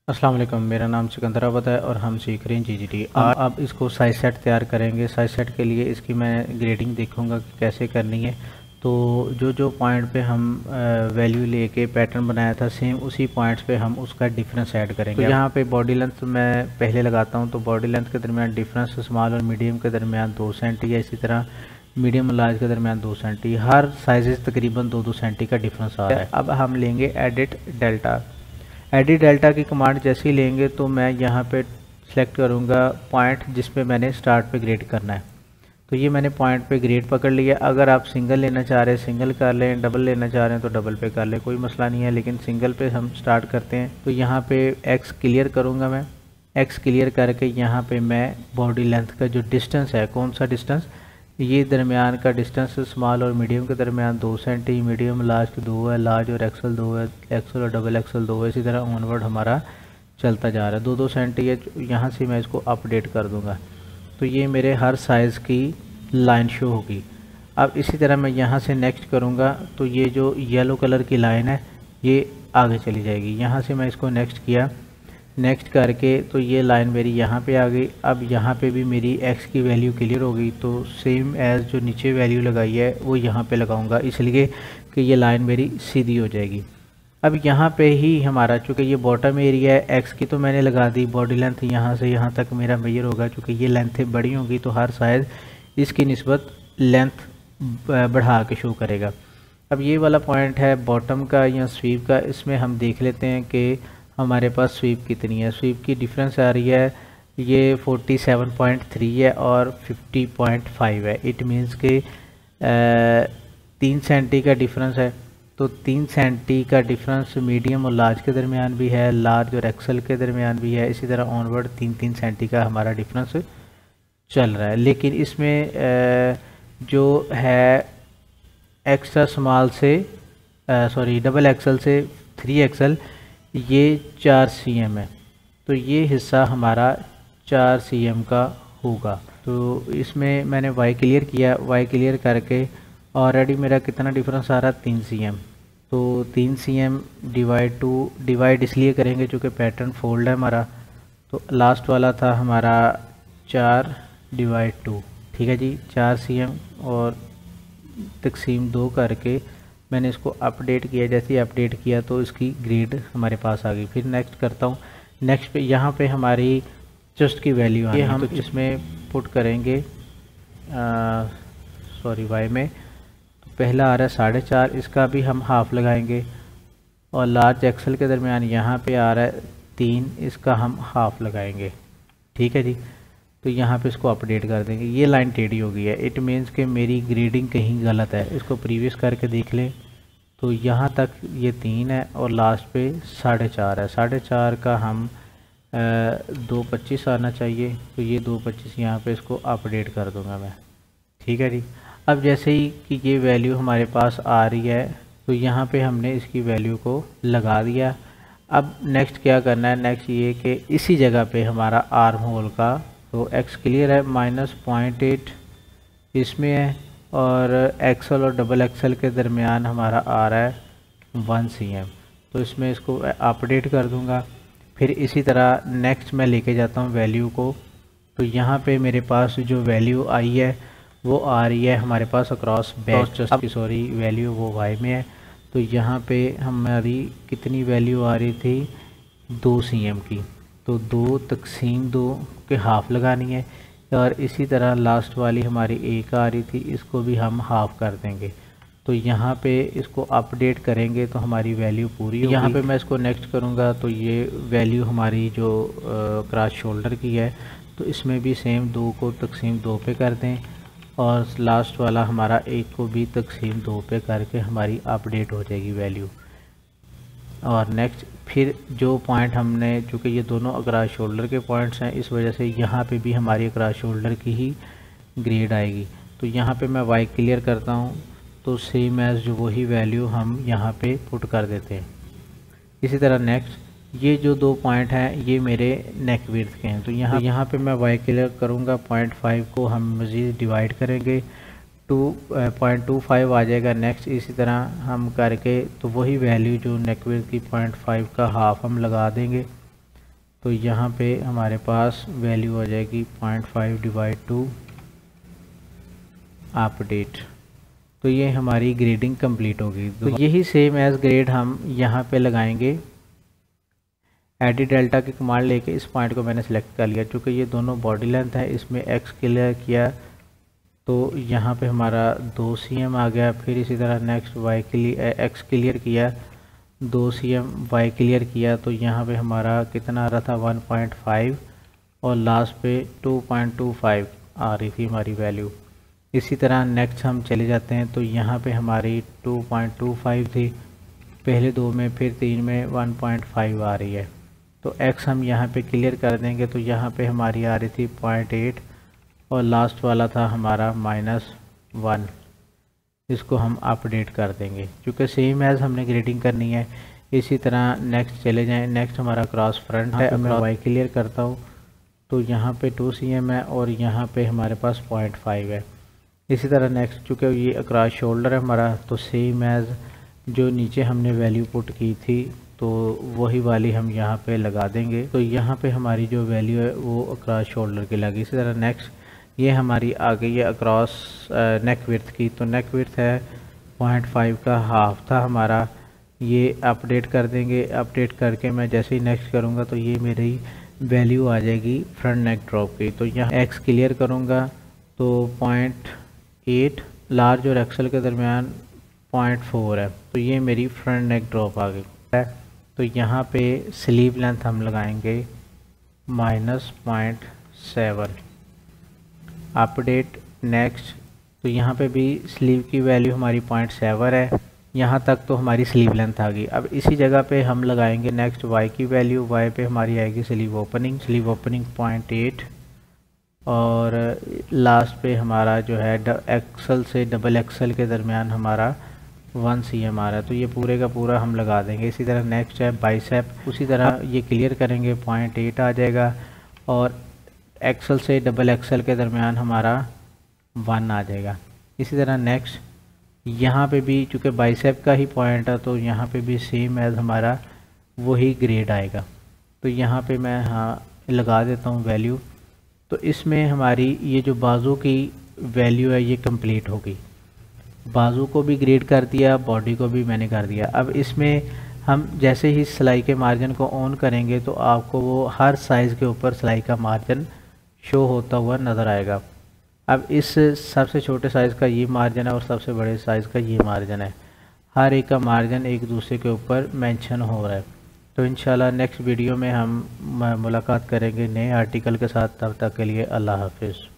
अस्सलाम वालेकुम, मेरा नाम सिकंदर अवध है और हम सीख रहे हैं जीजीटी। अब इसको साइज सेट तैयार करेंगे। साइज सेट के लिए इसकी मैं ग्रेडिंग देखूंगा कि कैसे करनी है। तो जो जो पॉइंट पे हम वैल्यू लेके पैटर्न बनाया था, सेम उसी पॉइंट्स पे हम उसका डिफरेंस ऐड करेंगे। तो यहाँ पे बॉडी लेंथ मैं पहले लगाता हूँ, तो बॉडी लेंथ के दरमियान डिफरेंस स्मॉल और मीडियम के दरमियान 2 सेंटी है। इसी तरह मीडियम और लार्ज के दरमियान 2 सेंटी। हर साइजेस तकरीबन 2-2 सेंटी का डिफरेंस आ रहा है। अब हम लेंगे एडिट डेल्टा। एडिट डेल्टा की कमांड जैसे ही लेंगे तो मैं यहाँ पे सिलेक्ट करूँगा पॉइंट जिस पे मैंने स्टार्ट पे ग्रेड करना है। तो ये मैंने पॉइंट पे ग्रेड पकड़ लिया। अगर आप सिंगल लेना चाह रहे हैं सिंगल कर लें, डबल लेना चाह रहे हैं तो डबल पे कर लें, कोई मसला नहीं है। लेकिन सिंगल पे हम स्टार्ट करते हैं। तो यहाँ पे एक्स क्लियर करूँगा मैं। एक्स क्लियर करके यहाँ पे मैं बॉडी लेंथ का जो डिस्टेंस है, कौन सा डिस्टेंस, ये दरमियान का डिस्टेंस स्मॉल और मीडियम के दरमियान 2 सेंटी, मीडियम लार्ज के 2 है, लार्ज और एक्सल 2 है, एक्सल और डबल एक्सल 2 है। इसी तरह ऑनवर्ड हमारा चलता जा रहा है। 2-2 सेंटी है। यहाँ से मैं इसको अपडेट कर दूँगा तो ये मेरे हर साइज़ की लाइन शो होगी। अब इसी तरह मैं यहाँ से नेक्स्ट करूँगा तो ये जो येलो कलर की लाइन है ये आगे चली जाएगी। यहाँ से मैं इसको नेक्स्ट किया, नेक्स्ट करके तो ये लाइन मेरी यहाँ पे आ गई। अब यहाँ पे भी मेरी x की वैल्यू क्लियर हो गई। तो सेम एज़ जो नीचे वैल्यू लगाई है वो यहाँ पे लगाऊंगा, इसलिए कि ये लाइन मेरी सीधी हो जाएगी। अब यहाँ पे ही हमारा, चूँकि ये बॉटम एरिया है, x की तो मैंने लगा दी। बॉडी लेंथ यहाँ से यहाँ तक मेरा मेजर होगा, चूँकि ये लेंथें बड़ी होंगी तो हर साइज़ इसकी निस्बत लेंथ बढ़ा के शो करेगा। अब ये वाला पॉइंट है बॉटम का या स्वीप का। इसमें हम देख लेते हैं कि हमारे पास स्वीप कितनी है। स्वीप की डिफरेंस आ रही है, ये 47.3 है और 50.5 है। इट मीन्स के 3 सेंटी का डिफरेंस है। तो 3 सेंटी का डिफरेंस मीडियम और लार्ज के दरमियान भी है, लार्ज और एक्सल के दरमियान भी है। इसी तरह ऑनवर्ड 3-3 सेंटी का हमारा डिफरेंस चल रहा है। लेकिन इसमें जो है एक्स्ट्रा स्मॉल से डबल एक्सल से 3 एक्सल, ये 4 cm है। तो ये हिस्सा हमारा 4 cm का होगा। तो इसमें मैंने y क्लियर किया, y क्लियर करके ऑलरेडी मेरा कितना डिफरेंस आ रहा है, 3 cm। तो 3 cm डिवाइड इसलिए करेंगे चूँकि पैटर्न फोल्ड है हमारा। तो लास्ट वाला था हमारा 4/2। ठीक है जी, 4 cm और तकसीम 2 करके मैंने इसको अपडेट किया। जैसे ही अपडेट किया तो इसकी ग्रेड हमारे पास आ गई। फिर नेक्स्ट करता हूँ। नेक्स्ट पे यहाँ पे हमारी चेस्ट की वैल्यू है, हम तो इसमें पुट करेंगे वाई में। तो पहला आ रहा है 4.5, इसका भी हम हाफ लगाएंगे। और लार्ज एक्सल के दरमियान यहाँ पे आ रहा है 3, इसका हम हाफ लगाएंगे। ठीक है जी, तो यहाँ पे इसको अपडेट कर देंगे। ये लाइन टेढ़ी हो गई है, इट मीन्स कि मेरी ग्रेडिंग कहीं गलत है। इसको प्रीवियस करके देख लें तो यहाँ तक ये 3 है और लास्ट पे 4.5 है। 4.5 का हम 2.25 आना चाहिए। तो ये 2.25 यहाँ पे इसको अपडेट कर दूँगा मैं। ठीक है जी, अब जैसे ही कि ये वैल्यू हमारे पास आ रही है तो यहाँ पे हमने इसकी वैल्यू को लगा दिया। अब नेक्स्ट क्या करना है, नेक्स्ट ये कि इसी जगह पे हमारा आर्म होल का, तो x क्लियर है, -0.8 इसमें है और एक्सल और डबल एक्सल के दरमियान हमारा आ रहा है 1 cm। तो इसमें इसको अपडेट कर दूंगा। फिर इसी तरह नेक्स्ट मैं लेके जाता हूँ वैल्यू को। तो यहाँ पे मेरे पास जो वैल्यू आई है वो आ रही है हमारे पास अक्रॉस बैक चेस्ट की वैल्यू वो y में है। तो यहाँ पे हमारी कितनी वैल्यू आ रही थी, 2 cm की। तो 2/2 के हाफ लगानी है। और इसी तरह लास्ट वाली हमारी 1 आ रही थी, इसको भी हम हाफ कर देंगे। तो यहाँ पे इसको अपडेट करेंगे तो हमारी वैल्यू पूरी होगी। यहाँ पे मैं इसको नेक्स्ट करूँगा तो ये वैल्यू हमारी जो क्रॉस शोल्डर की है, तो इसमें भी सेम 2 को तकसीम 2 पे कर दें और लास्ट वाला हमारा 1 को भी तकसीम 2 पे करके हमारी अपडेट हो जाएगी वैल्यू। और नेक्स्ट फिर जो पॉइंट हमने, चूँकि ये दोनों अक्रॉस शोल्डर के पॉइंट्स हैं, इस वजह से यहाँ पे भी हमारी अक्रॉस शोल्डर की ही ग्रेड आएगी। तो यहाँ पे मैं वाई क्लियर करता हूँ तो सेम एज जो वही वैल्यू हम यहाँ पे पुट कर देते हैं। इसी तरह नेक्स्ट ये जो 2 पॉइंट हैं ये मेरे नेक विड्थ के हैं। तो यहाँ पे मैं वाई क्लियर करूँगा, 0.5 को हम मज़ीद डिवाइड करेंगे, 2.25 आ जाएगा। नेक्स्ट इसी तरह हम करके तो वही वैल्यू जो नेक विड्थ की 0.5 का हाफ हम लगा देंगे। तो यहाँ पे हमारे पास वैल्यू आ जाएगी 0.5 डिवाइड टू अपडेट। तो ये हमारी ग्रेडिंग कंप्लीट होगी। तो यही सेम एज ग्रेड हम यहाँ पे लगाएंगे। एडिट डेल्टा की कमांड लेके इस पॉइंट को मैंने सेलेक्ट कर लिया। चूँकि ये दोनों बॉडी लेंथ है, इसमें एक्स क्लियर किया तो यहाँ पे हमारा 2 cm आ गया। फिर इसी तरह नेक्स्ट एक्स क्लियर किया, 2 cm वाई क्लियर किया, तो यहाँ पे हमारा कितना आ रहा था 1.5 और लास्ट पे 2.25 आ रही थी हमारी वैल्यू। इसी तरह नेक्स्ट हम चले जाते हैं तो यहाँ पे हमारी 2.25 थी पहले 2 में, फिर 3 में 1.5 आ रही है। तो x हम यहाँ पे क्लियर कर देंगे तो यहाँ पे हमारी आ रही थी 0.8 और लास्ट वाला था हमारा -1। इसको हम अपडेट कर देंगे क्योंकि सेम एज हमने ग्रेडिंग करनी है। इसी तरह नेक्स्ट चले जाएं। नेक्स्ट हमारा क्रॉस फ्रंट है। मैं y क्लियर करता हूँ तो यहाँ पे 2 cm है और यहाँ पे हमारे पास 0.5 है। इसी तरह नेक्स्ट चूँकि ये अक्रॉस शोल्डर है हमारा, तो सेम एज जो नीचे हमने वैल्यू पुट की थी तो वही वाली हम यहाँ पे लगा देंगे। तो यहाँ पे हमारी जो वैल्यू है वो अक्रॉस शोल्डर की लगी। इसी तरह नेक्स्ट ये हमारी आ गई है अक्रॉस नेक विड्थ की। तो नेक विड्थ है 0.5 का हाफ था हमारा। ये अपडेट कर देंगे। अपडेट करके मैं जैसे ही नेक्स्ट करूँगा तो ये मेरी वैल्यू आ जाएगी फ्रंट नेक ड्रॉप की। तो यहाँ एक्स क्लियर करूँगा तो 0.8, लार्ज और एक्सल के दरमियान 0.4 है। तो ये मेरी फ्रंट नेक ड्रॉप आ गई है। तो यहाँ पे स्लीव लेंथ हम लगाएंगे -0.7। Update next. तो यहाँ पे भी स्लीव की वैल्यू हमारी 0.7 है। यहाँ तक तो हमारी स्लीव लेंथ आ गई। अब इसी जगह पे हम लगाएंगे नेक्स्ट वाई की वैल्यू। वाई पे हमारी आएगी स्लीव ओपनिंग 0.8 और लास्ट पे हमारा जो है एक्सल से डबल एक्सल के दरमियान हमारा 1 cm आ रहा है। तो ये पूरे का पूरा हम लगा देंगे। इसी तरह नेक्स्ट है बाइसेप। उसी तरह ये क्लियर करेंगे 0.8 आ जाएगा और एक्सल से डबल एक्सल के दरमियान हमारा 1 आ जाएगा। इसी तरह नेक्स्ट यहाँ पे भी चूँकि बाइसेप का ही पॉइंट है तो यहाँ पे भी सेम एज हमारा वही ग्रेड आएगा। तो यहाँ पे मैं लगा देता हूँ वैल्यू। तो इसमें हमारी ये जो बाजू की वैल्यू है ये कंप्लीट होगी। बाजू को भी ग्रेड कर दिया, बॉडी को भी मैंने कर दिया। अब इसमें हम जैसे ही सिलाई के मार्जिन को ऑन करेंगे तो आपको वो हर साइज़ के ऊपर सिलाई का मार्जिन शो होता हुआ नज़र आएगा। अब इस सबसे छोटे साइज़ का ये मार्जिन है और सबसे बड़े साइज़ का ये मार्जिन है। हर एक का मार्जिन एक दूसरे के ऊपर मेंशन हो रहा है। तो इंशाल्लाह नेक्स्ट वीडियो में हम मुलाकात करेंगे नए आर्टिकल के साथ। तब तक के लिए अल्लाह हाफिज़।